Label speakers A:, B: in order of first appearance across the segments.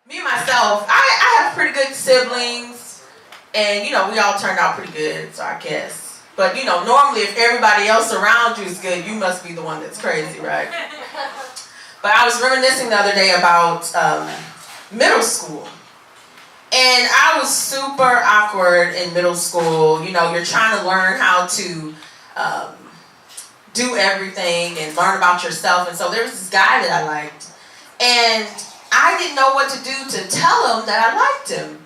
A: Me myself, I have pretty good siblings, and we all turned out pretty good, so I guess. But normally if everybody else around you is good, you must be the one that's crazy, right? But I was reminiscing the other day about middle school. And I was super awkward in middle school. You're trying to learn how to do everything and learn about yourself. And so there was this guy that I liked. And I didn't know what to do to tell him that I liked him.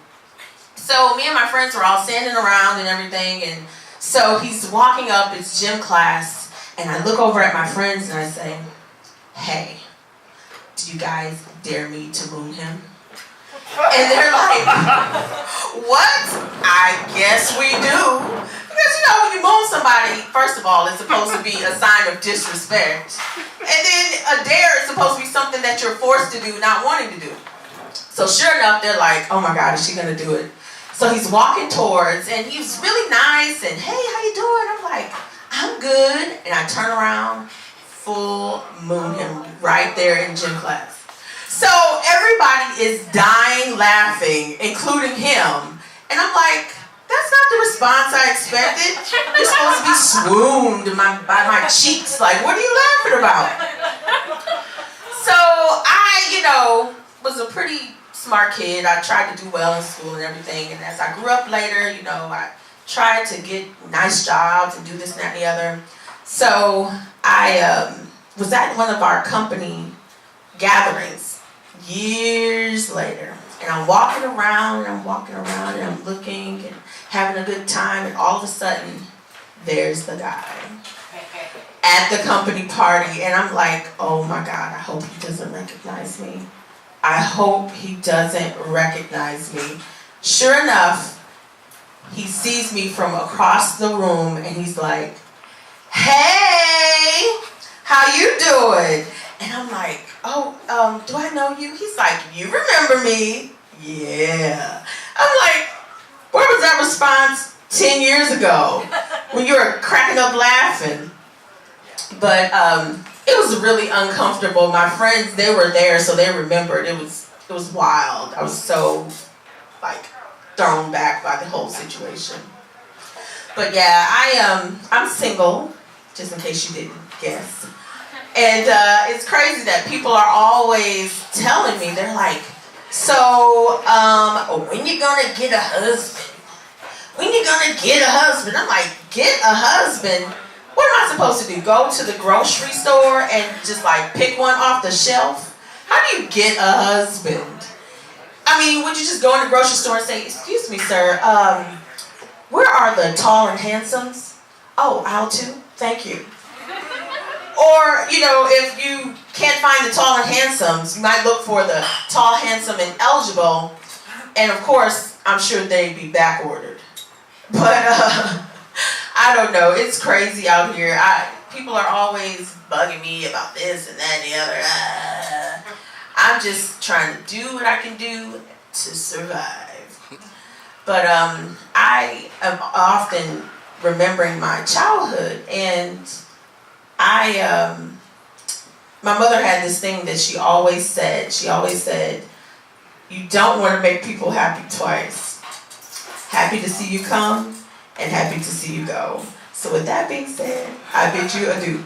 A: So me and my friends were all standing around and everything. And so he's walking up, it's gym class. And I look over at my friends and I say, hey, do you guys dare me to moon him? And they're like, what? I guess we do. Because when you moon somebody, first of all, it's supposed to be a sign of disrespect. And then a dare is supposed to be something that you're forced to do, not wanting to do. So sure enough, they're like, oh my God, is she gonna do it? So he's walking towards, and he was really nice, and hey, how you doing? I'm like, I'm good. And I turn around, full moon him right there in gym class. So everybody is dying laughing, including him. And I'm like, that's not the response I expected. You're supposed to be swooned by my cheeks. Like, what are you laughing about? So I, was a pretty smart kid. I tried to do well in school and everything. And as I grew up later, I tried to get nice jobs and do this and that and the other. So I was at one of our company gatherings years later. And I'm walking around, and I'm looking and having a good time, and all of a sudden, there's the guy at the company party, and I'm like, oh my God, I hope he doesn't recognize me. I hope he doesn't recognize me. Sure enough, he sees me from across the room, and he's like, hey, how you doing? And I'm like, oh, do I know you? He's like, you remember me? Yeah. I'm like, where was that response 10 years ago when you were cracking up laughing? But it was really uncomfortable. My friends, they were there, so they remembered. It was wild. I was so thrown back by the whole situation. But yeah, I'm single, just in case you didn't guess. And it's crazy that people are always telling me, they're like, so when you gonna get a husband? When you gonna get a husband? I'm like, get a husband? What am I supposed to do? Go to the grocery store and just pick one off the shelf? How do you get a husband? I mean, would you just go in the grocery store and say, excuse me, sir, where are the tall and handsomes? Oh, aisle 2, thank you. Or, if you can't find the tall and handsomes, you might look for the tall, handsome, and eligible. And of course, I'm sure they'd be back ordered. But I don't know. It's crazy out here. People are always bugging me about this and that and the other. I'm just trying to do what I can do to survive. But I am often remembering my childhood, and my mother had this thing that she always said. She always said, you don't want to make people happy twice. Happy to see you come and happy to see you go. So with that being said, I bid you adieu.